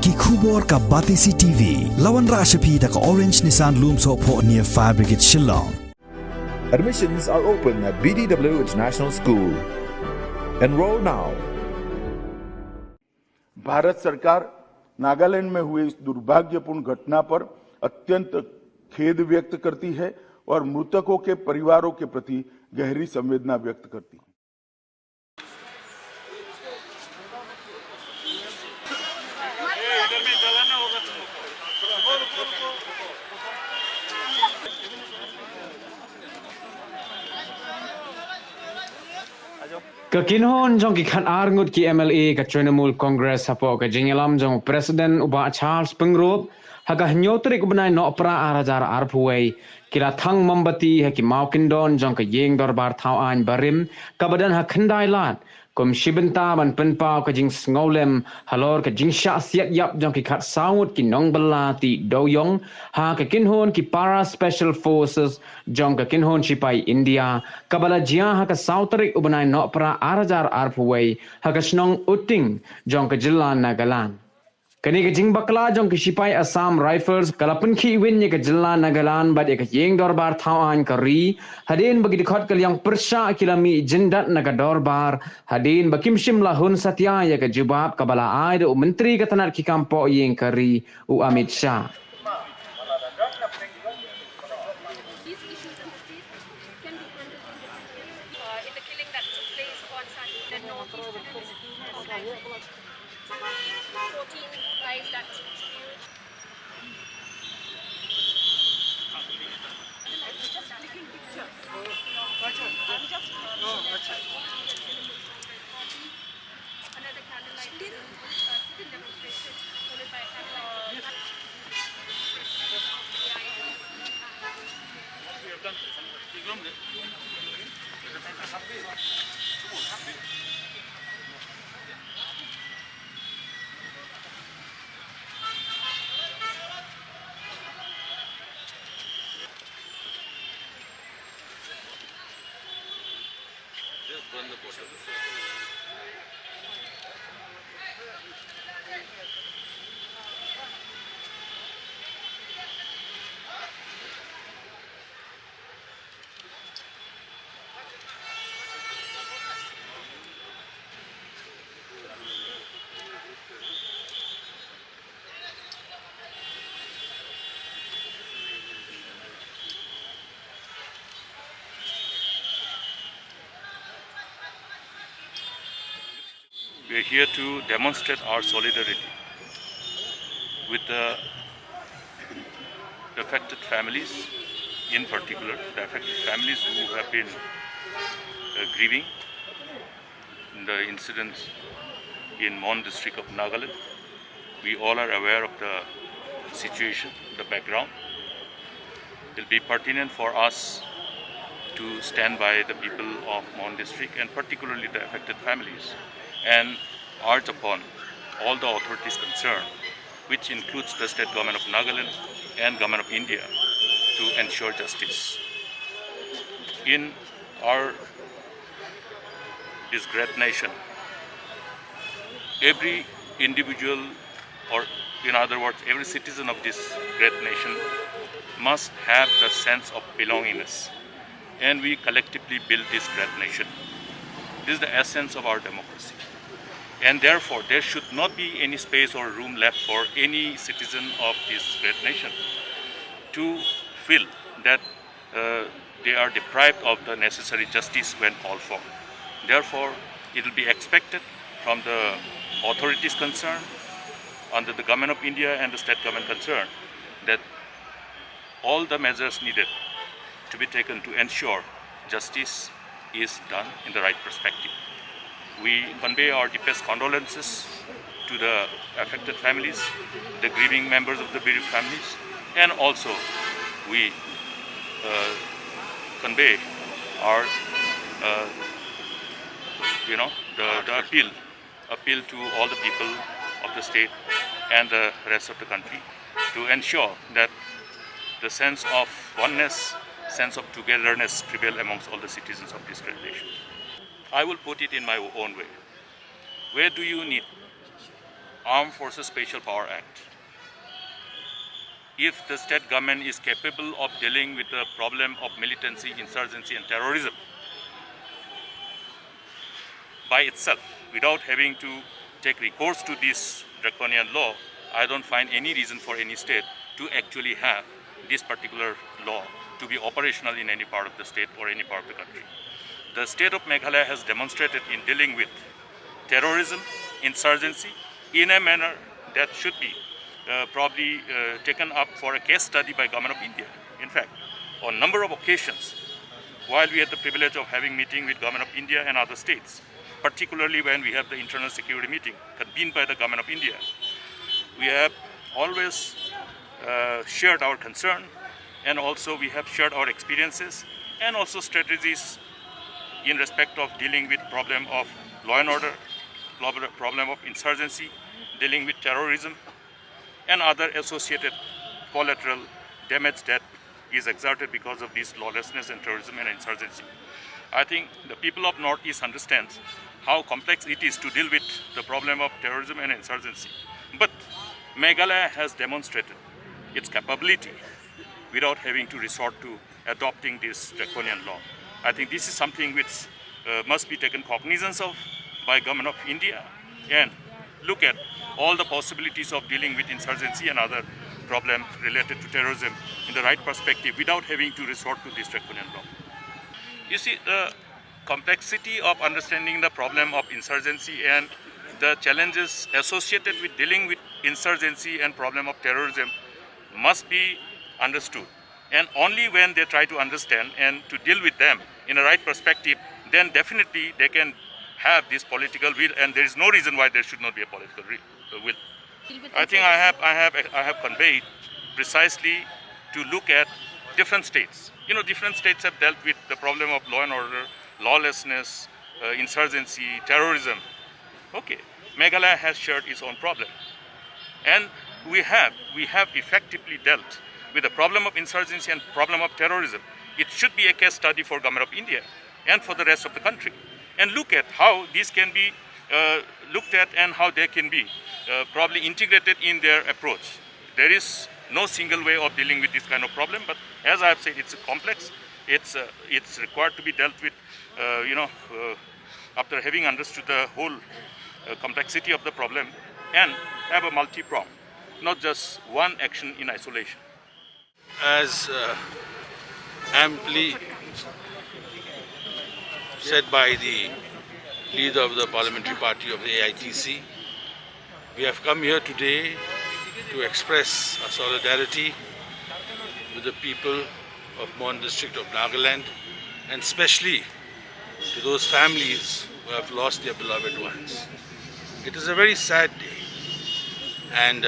ki khubor ka Batisi TV lawan ra shapi da ka Orange Nissan Loom so pho near Fire Brigade Shillong. Admissions are open at BDW International School. Enroll now. Bharat सरकार नागालैंड में हुए इस दुर्भाग्यपूर्ण घटना पर अत्यंत खेद व्यक्त करती है और मृतकों के परिवारों के प्रति गहरी संवेदना व्यक्त करती है। Kakinhon jong ki khat arngut ki MLA ka Trinamool Congress hapo ka Sngewlem jong President uba Charles Pengrop haga nyotrik ubnai no pra arajar arpuai kira Thang Mombati ha ki Maukindon jong ka yeng dorbar thau an barim ka badan ha Khyndai lat kom shibenta ban penpau ka jing Sngewlem halor ka jing sha siat yap jong ki khat saut ki nong belati doyong ha ka kinhon ki para special forces jong ka kinhon sipai India kabala jia ha ka sautrik ubnai no pra arajar arpuai ha ka snong uting jong ka jilla Nagaland kani ka jing bakla jong ka sipai Assam Rifles kalapun khi win ye ka jilla Nagaland bad ka yeng dorbar thauan ka ri hadin bagi dikhot kal yang persha kilami jindat naga dorbar hadin bakim shimla hun satya ye ka jubab kabala aid u menteri ka tanat ki kampo yeng ka ri u Amit Shah. In the killing that took place on Sunday, the northeast 14 guys that killed. Just clicking pictures. I'm just another candlelight sit-in demonstration followed by a candlelight. We are here to demonstrate our solidarity with the affected families, in particular the affected families who have been grieving the incidents in Mon district of Nagaland. We all are aware of the situation, the background. It will be pertinent for us to stand by the people of Mon district and particularly the affected families, and urge upon all the authorities concerned, which includes the state government of Nagaland and government of India, to ensure justice. In this great nation, every individual, or in other words, every citizen of this great nation must have the sense of belongingness, and we collectively build this great nation. This is the essence of our democracy. And therefore, there should not be any space or room left for any citizen of this great nation to feel that they are deprived of the necessary justice when called for. Therefore, it will be expected from the authorities concerned, under the government of India and the state government concerned, that all the measures needed to be taken to ensure justice is done in the right perspective. We convey our deepest condolences to the affected families, the grieving members of the bereaved families, and also we convey our, the appeal to all the people of the state and the rest of the country to ensure that the sense of oneness, sense of togetherness prevail amongst all the citizens of this great nation. I will put it in my own way. Where do you need Armed Forces Special Power Act. If the state government is capable of dealing with the problem of militancy, insurgency and terrorism by itself, without having to take recourse to this draconian law, I don't find any reason for any state to actually have this particular law to be operational in any part of the state or any part of the country. The state of Meghalaya has demonstrated in dealing with terrorism, insurgency, in a manner that should be probably taken up for a case study by Government of India. In fact, on a number of occasions, while we had the privilege of having meeting with Government of India and other states, particularly when we have the internal security meeting convened by the Government of India, we have always shared our concern, and also we have shared our experiences and also strategies in respect of dealing with problem of law and order, problem of insurgency, dealing with terrorism and other associated collateral damage that is exerted because of this lawlessness and terrorism and insurgency. I think the people of Northeast understands how complex it is to deal with the problem of terrorism and insurgency. But Meghalaya has demonstrated its capability without having to resort to adopting this draconian law. I think this is something which must be taken cognizance of by Government of India and look at all the possibilities of dealing with insurgency and other problems related to terrorism in the right perspective without having to resort to this draconian law. You see, the complexity of understanding the problem of insurgency and the challenges associated with dealing with insurgency and problem of terrorism must be understood. And only when they try to understand and to deal with them in a right perspective, then definitely they can have this political will, and there is no reason why there should not be a political will. I think I have conveyed precisely to look at different states. You know, different states have dealt with the problem of law and order, lawlessness, insurgency, terrorism. Okay, Meghalaya has shared its own problem, and we have effectively dealt with the problem of insurgency and problem of terrorism. It should be a case study for Government of India and for the rest of the country, and look at how this can be looked at and how they can be probably integrated in their approach. There is no single way of dealing with this kind of problem, but as I have said, it's complex. It's required to be dealt with, after having understood the whole complexity of the problem and have a multi-prong, not just one action in isolation. As amply said by the leader of the parliamentary party of the AITC, we have come here today to express our solidarity with the people of Mon district of Nagaland, and especially to those families who have lost their beloved ones. It is a very sad day, and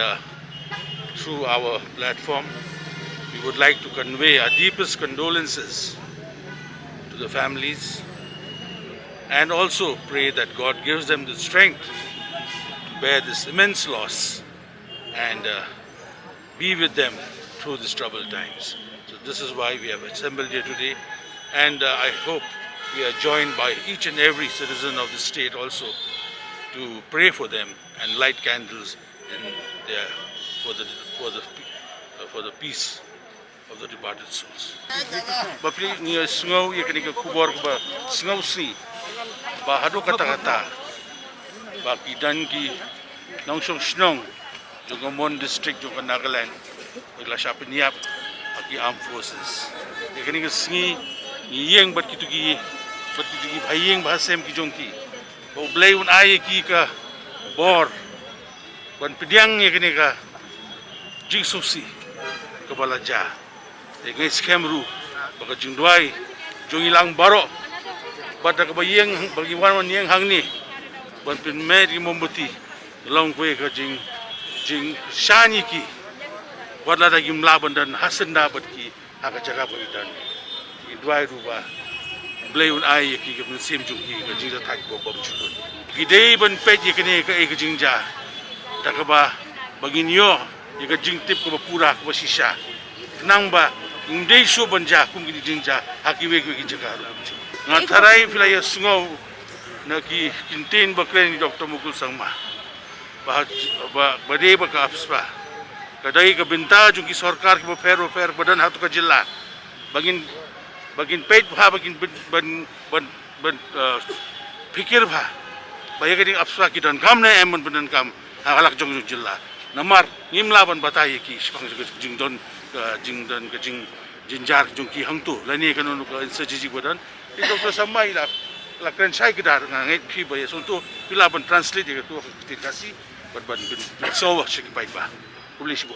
through our platform, we would like to convey our deepest condolences to the families and also pray that God gives them the strength to bear this immense loss and be with them through these troubled times. So this is why we have assembled here today, and I hope we are joined by each and every citizen of the state also to pray for them and light candles for the peace of the departed souls. Bapli ni Sngewlem ye kanika kubor ba Sngewlem ba hadu kata-kata ba kidan ki nangsong snong juga Mon district juga Nagaland bagla siya piniap aki armed forces. Ye kanika sngi yeng bat kitugi bhayeng bahasem ki jongki. Ba blay un ay ki ka bor ban pidyang ye kanika jigsusi kabalaja. Dengan scam ru, bagi jingduai, jong ilang baro, pada kebayang bagi wan yang hang ni, ban pin med di Mombati, long kue ke jing shani ki, wadla da gim laban dan hasan dapat ki, aga jaga bagi dan, jingduai ru ba, blayun ai ki ke sim jung ki ke jing tak bo bo chukun. Gidei ban pet ye kene ke jingja, tak ba bagi nyo, ye ke jing tip ke pura ke sisa, nang ba. Indai so banja kum gidi jinja hakiwe ki jagaru ngatarai filaya Sngewlem na ki kinten bakren Dr. Mukul Sangma bade ba ka apspa kadai ka binta jung ki sarkar ki fair badan hatu ka jilla bagin peit bha bagin ban fikir bha baya ka ding apspa ki dan kam ne emon badan kam halak jung jilla namar nimla ban batai ki spang jing don ka jinjar jung ki hangtu lani ka no ka sajiji badan itu to samai la kren sai kedar ngai phi baya sonto pila ban translate ke tu kasih ban so wa shiki pai ba publish bo